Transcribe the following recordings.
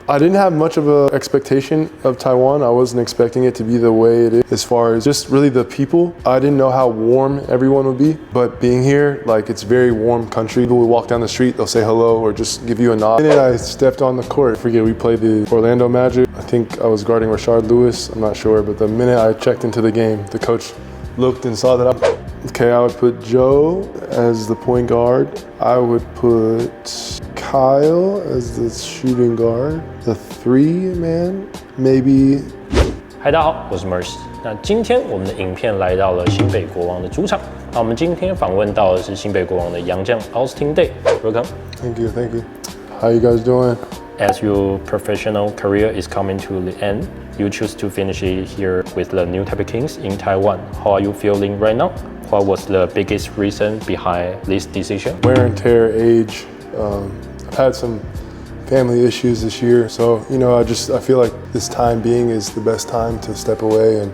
I didn't have much of an expectation of Taiwan. I wasn't expecting it to be the way it is as far as just really the people. I didn't know how warm everyone would be, but being here, like it's very warm country. People will walk down the street, they'll say hello or just give you a nod. The minute I stepped on the court, I forget, we played the Orlando Magic. I think I was guarding Rashard Lewis, I'm not sure, but the minute I checked into the game, the coach looked and saw that I would put Joe as the point guard. I would put Kyle as the shooting guard. The 3-man, maybe. 嗨，大家好，我是 Merce。那今天我们的影片来到了新北国王的主场。那我们今天访问到的是新北国王的洋将 Austin Day。Welcome. Thank you, thank you. How you guys doing? As your professional career is coming to the end, you choose to finish it here with the New Taipei Kings in Taiwan. How are you feeling right now? What was the biggest reason behind this decision? Wear and tear, age. I've had some family issues this year, so I feel like this time being is the best time to step away and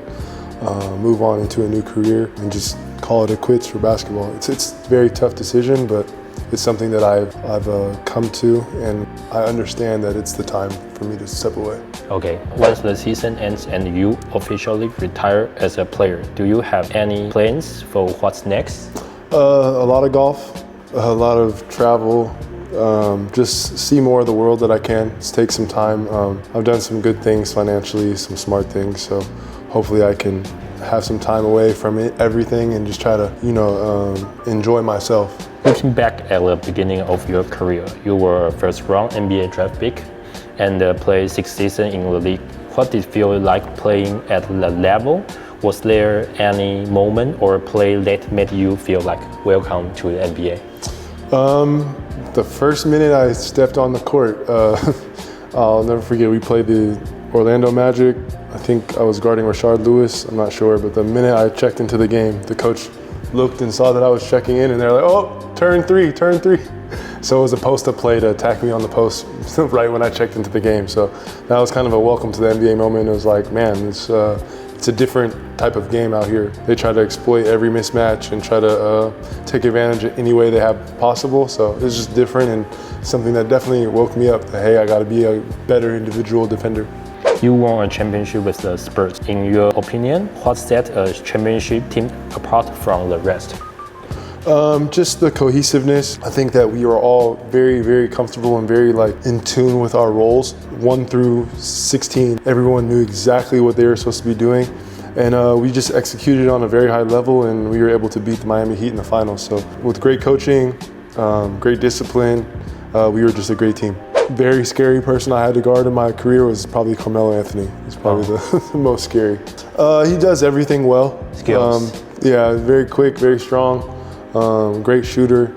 move on into a new career and just call it a quits for basketball. It's a very tough decision, but it's something that I've come to, and I understand that it's the time for me to step away. Okay, once the season ends and you officially retire as a player, do you have any plans for what's next? A lot of golf, a lot of travel, just see more of the world that I can. Just take some time. I've done some good things financially, some smart things, so hopefully I can have some time away from everything and just try to, enjoy myself. Looking back at the beginning of your career, you were a first-round NBA draft pick and played 6 seasons in the league. What did it feel like playing at the level? Was there any moment or play that made you feel like welcome to the NBA? The first minute I stepped on the court, I'll never forget, we played the Orlando Magic. I think I was guarding Rashard Lewis, I'm not sure, but the minute I checked into the game, the coach looked and saw that I was checking in, and they're like, oh, turn three. So it was a post-up play to attack me on the post right when I checked into the game. So that was kind of a welcome to the NBA moment. It was like, man, it's a different type of game out here. They try to exploit every mismatch and try to take advantage of any way they have possible. So it's just different and something that definitely woke me up that, hey, I gotta be a better individual defender. You won a championship with the Spurs. In your opinion, what set a championship team apart from the rest? Just the cohesiveness. I think that we were all very, very comfortable and very in tune with our roles. 1 through 16, everyone knew exactly what they were supposed to be doing. And we just executed on a very high level, and we were able to beat the Miami Heat in the finals. So with great coaching, great discipline, we were just a great team. Very scary person I had to guard in my career was probably Carmelo Anthony. He's probably the most scary. He does everything well. Skills. Yeah, very quick, very strong, great shooter,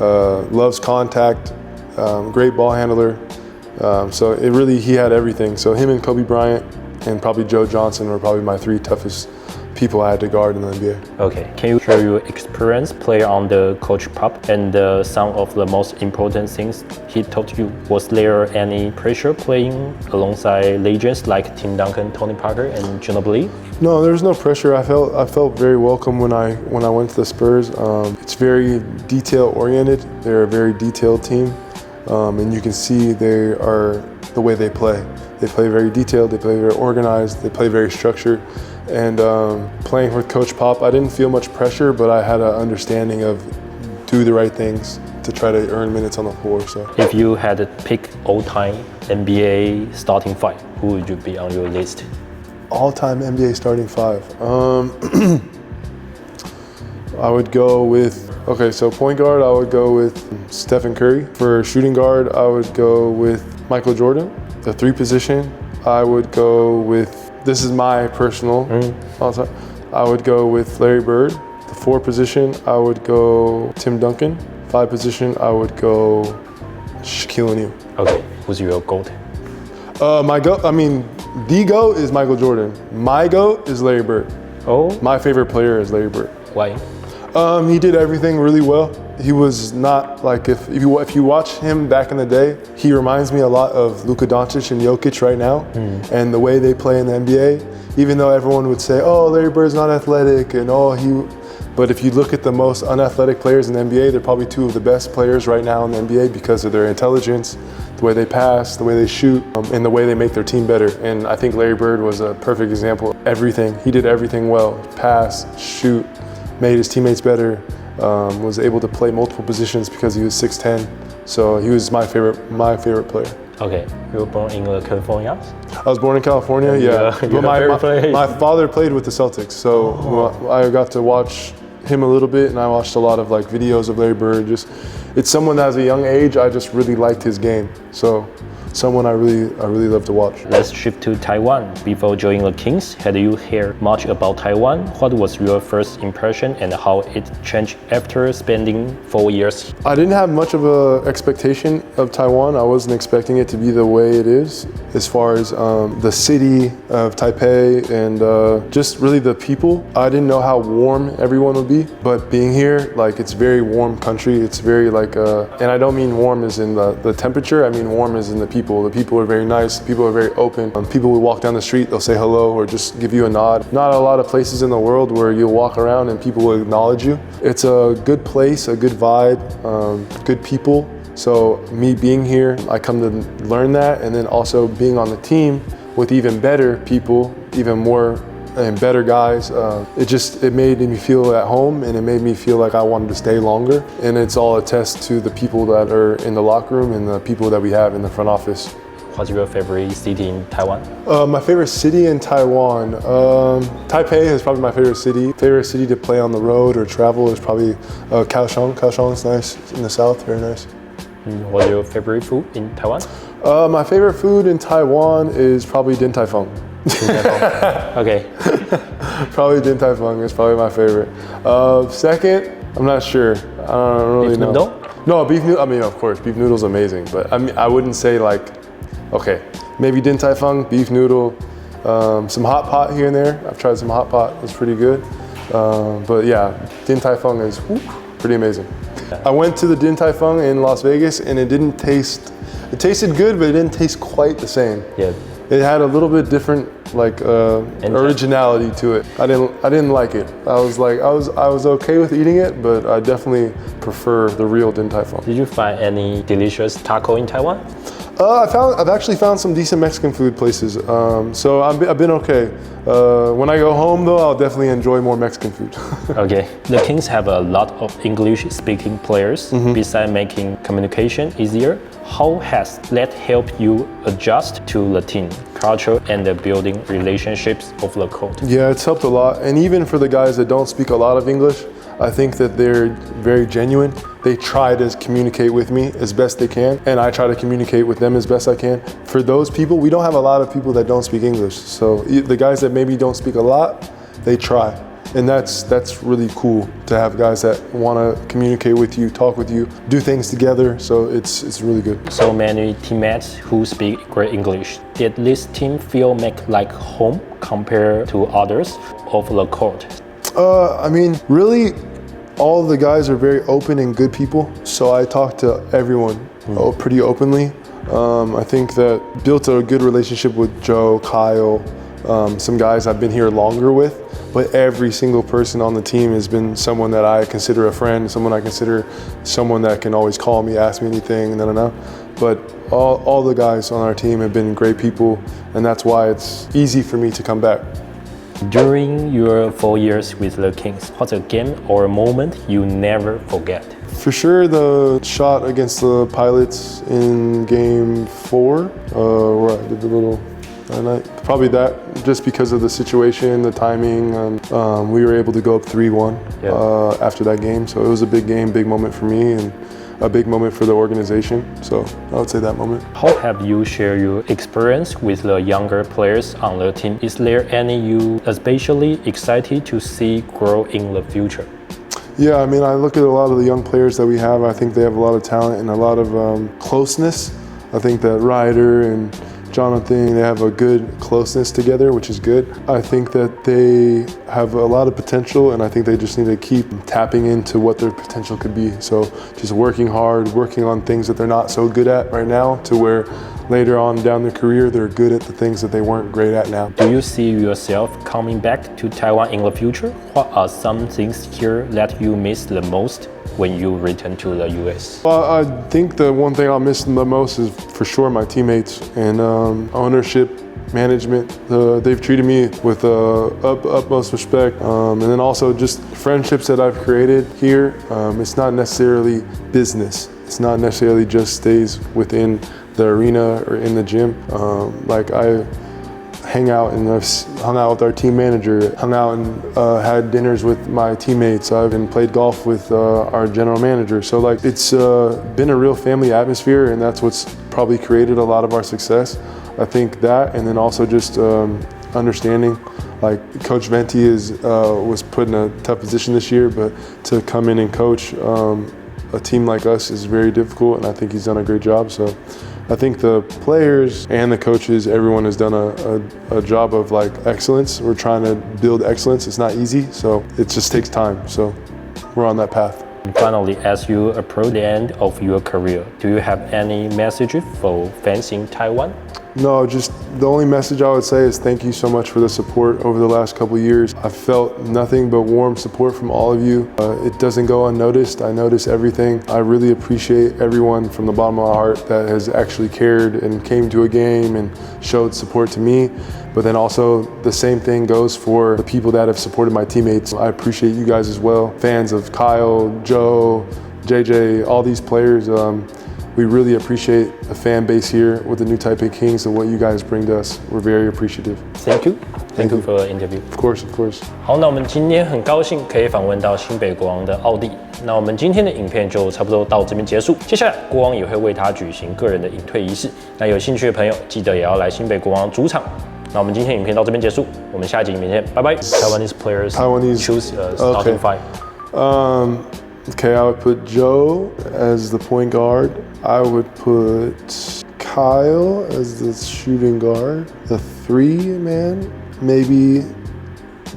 loves contact, great ball handler. So he had everything. So him and Kobe Bryant and probably Joe Johnson were probably my 3 toughest people I had to guard in the NBA. Okay, can you share your experience playing on the Coach Pop and some of the most important things he taught you? Was there any pressure playing alongside legends like Tim Duncan, Tony Parker, and Ginobili? No, there was no pressure. I felt very welcome when I went to the Spurs. It's very detail oriented. They're a very detailed team, and you can see they are the way they play. They play very detailed. They play very organized. They play very structured. And playing with Coach Pop, I didn't feel much pressure, but I had an understanding of do the right things to try to earn minutes on the floor. So, if you had to pick all-time NBA starting 5, who would you be on your list? All-time NBA starting 5. I would go with, so point guard, I would go with Stephen Curry. For shooting guard, I would go with Michael Jordan. The 3 position, I would go with, this is my personal, I would go with Larry Bird. The 4 position, I would go Tim Duncan. 5 position, I would go Shaquille O'Neal. Okay, who's your GOAT? My GOAT, the GOAT is Michael Jordan. My GOAT is Larry Bird. Oh? My favorite player is Larry Bird. Why? He did everything really well. He was not if you watch him back in the day, he reminds me a lot of Luka Doncic and Jokic right now, and the way they play in the NBA. Even though everyone would say, "Oh, Larry Bird's not athletic," and but if you look at the most unathletic players in the NBA, they're probably 2 of the best players right now in the NBA because of their intelligence, the way they pass, the way they shoot, and the way they make their team better. And I think Larry Bird was a perfect example of everything. He did everything well: pass, shoot, made his teammates better, was able to play multiple positions because he was 6'10". So he was my favorite player. Okay, you were born in California? I was born in California, yeah. But my father played with the Celtics, so I got to watch him a little bit, and I watched a lot of like videos of Larry Bird. It's someone that, at a young age, I just really liked his game. So someone I really love to watch. Let's shift to Taiwan. Before joining the Kings, had you heard much about Taiwan? What was your first impression and how it changed after spending 4 years? I didn't have much of an expectation of Taiwan. I wasn't expecting it to be the way it is, as far as the city of Taipei and just really the people. I didn't know how warm everyone would be, but being here, like, it's very warm country. It's very like, and I don't mean warm as in the temperature, I mean warm as in the people. The people are very nice, people are very open. People will walk down the street, they'll say hello or just give you a nod. Not a lot of places in the world where you'll walk around and people will acknowledge you. It's a good place, a good vibe, good people. So me being here, I come to learn that, and then also being on the team with even better people, even more and better guys. It made me feel at home, and it made me feel like I wanted to stay longer. And it's all a test to the people that are in the locker room and the people that we have in the front office. What's your favorite city in Taiwan? My favorite city in Taiwan, Taipei is probably my favorite city. Favorite city to play on the road or travel is probably Kaohsiung. Kaohsiung is nice in the south, very nice. What's your favorite food in Taiwan? My favorite food in Taiwan is probably Din Tai Fung. Okay. Probably Din Tai Fung is probably my favorite. Second, I'm not sure. I don't really know. Noodle? No, beef noodle. I mean, of course, beef noodle's amazing, but I wouldn't say like, okay, maybe Din Tai Fung, beef noodle, some hot pot here and there. I've tried some hot pot. It's pretty good. But yeah, Din Tai Fung is pretty amazing. I went to the Din Tai Fung in Las Vegas, and it tasted good, but it didn't taste quite the same. Yeah. It had a little bit different, like, originality to it. I didn't like it. I was okay with eating it, but I definitely prefer the real Din Tai Fung. Did you find any delicious taco in Taiwan? I've actually found some decent Mexican food places. So I've been okay. When I go home though, I'll definitely enjoy more Mexican food. Okay. The Kings have a lot of English-speaking players. Besides making communication easier, how has that helped you adjust to the team culture and the building relationships off the court? Yeah, it's helped a lot. And even for the guys that don't speak a lot of English, I think that they're very genuine. They try to communicate with me as best they can, and I try to communicate with them as best I can. For those people, we don't have a lot of people that don't speak English. So the guys that maybe don't speak a lot, they try. And that's really cool to have guys that want to communicate with you, talk with you, do things together. So it's really good. So many teammates who speak great English. Did this team feel like home compared to others off the court? I mean, really, all of the guys are very open and good people. So I talk to everyone pretty openly. I think that built a good relationship with Joe, Kyle, some guys I've been here longer with. But every single person on the team has been someone that I consider a friend, someone that can always call me, ask me anything, But all the guys on our team have been great people, and that's why it's easy for me to come back. During your 4 years with the Kings, what's a game or a moment you never forget? For sure, the shot against the Pilots in Game 4, where I did the little probably that, just because of the situation, the timing, we were able to go up 3-1 after that game. So it was a big game, big moment for me, and a big moment for the organization. So I would say that moment. How have you shared your experience with the younger players on the team? Is there any you especially excited to see grow in the future? Yeah, I mean, I look at a lot of the young players that we have. I think they have a lot of talent and a lot of closeness. I think that Ryder and Jonathan, they have a good closeness together, which is good. I think that they have a lot of potential, and I think they just need to keep tapping into what their potential could be. So just working hard, working on things that they're not so good at right now, to where later on down their career, they're good at the things that they weren't great at now. Do you see yourself coming back to Taiwan in the future? What are some things here that you miss the most? when you return to the US? Well, I think the one thing I'll miss the most is for sure my teammates and ownership, management. They've treated me with utmost respect, and then also just friendships that I've created here. It's not necessarily business. It's not necessarily just stays within the arena or in the gym. Like I hang out and I've hung out with our team manager, hung out and had dinners with my teammates. I've even played golf with our general manager. So like it's been a real family atmosphere, and that's what's probably created a lot of our success. I think that, and then also just understanding, like Coach Venti was put in a tough position this year, but to come in and coach a team like us is very difficult, and I think he's done a great job. So I think the players and the coaches, everyone has done a job of like excellence. We're trying to build excellence. It's not easy, so it just takes time. So we're on that path. And finally, as you approach the end of your career, do you have any message for fans in Taiwan? No, just the only message I would say is thank you so much for the support over the last couple of years. I've felt nothing but warm support from all of you. It doesn't go unnoticed. I notice everything. I really appreciate everyone from the bottom of my heart that has actually cared and came to a game and showed support to me. But then also the same thing goes for the people that have supported my teammates. I appreciate you guys as well. Fans of Kyle, Joe, JJ, all these players. We really appreciate the fan base here with the new Taipei Kings and what you guys bring to us. We're very appreciative. Thank you. Thank you for the interview. Of course, of course. 好，那我们今天很高兴可以访问到新北国王的奥帝。那我们今天的影片就差不多到这边结束。接下来国王也会为他举行个人的隐退仪式。那有兴趣的朋友记得也要来新北国王主场。那我们今天影片到这边结束，我们下一集影片见，拜拜。Taiwanese players choose starting five. Okay, I would put Joe as the point guard. I would put Kyle as the shooting guard. The 3-man, maybe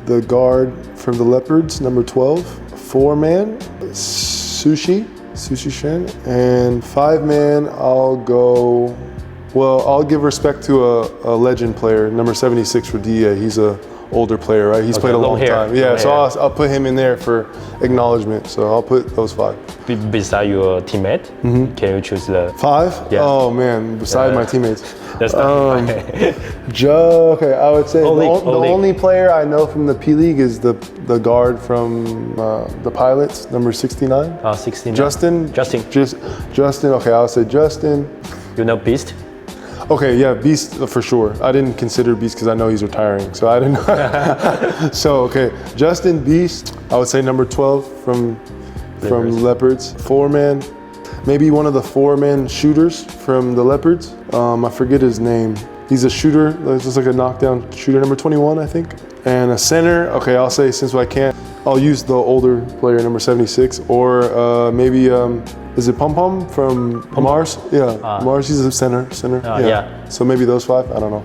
the guard from the Leopards, number 12. 4-man, Sushi Shen. And 5-man, I'll give respect to a legend player, number 76 for DA. He's a older player, right? He's played a long time. Yeah, so I'll put him in there for acknowledgement. So I'll put those 5. Beside your teammate, can you choose the 5? Yeah. Oh man, beside my teammates. That's Joe. Okay, I would say the League. only player I know from the P League is the guard from the Pilots, number 69. 69. Justin. Justin. Okay, I would say Justin. You know Beast? Okay, yeah, Beast for sure. I didn't consider Beast because I know he's retiring, so I didn't know. So, okay, Justin, Beast, I would say number 12 from Leopards. 4-man, maybe one of the 4-man shooters from the Leopards. I forget his name. He's a shooter, just like a knockdown shooter, number 21, I think. And a center, okay, I'll say since I can't, I'll use the older player, number 76, or maybe, is it Pom Pom from Mars? Yeah, Mars, he's a center. Yeah. So maybe those 5, I don't know.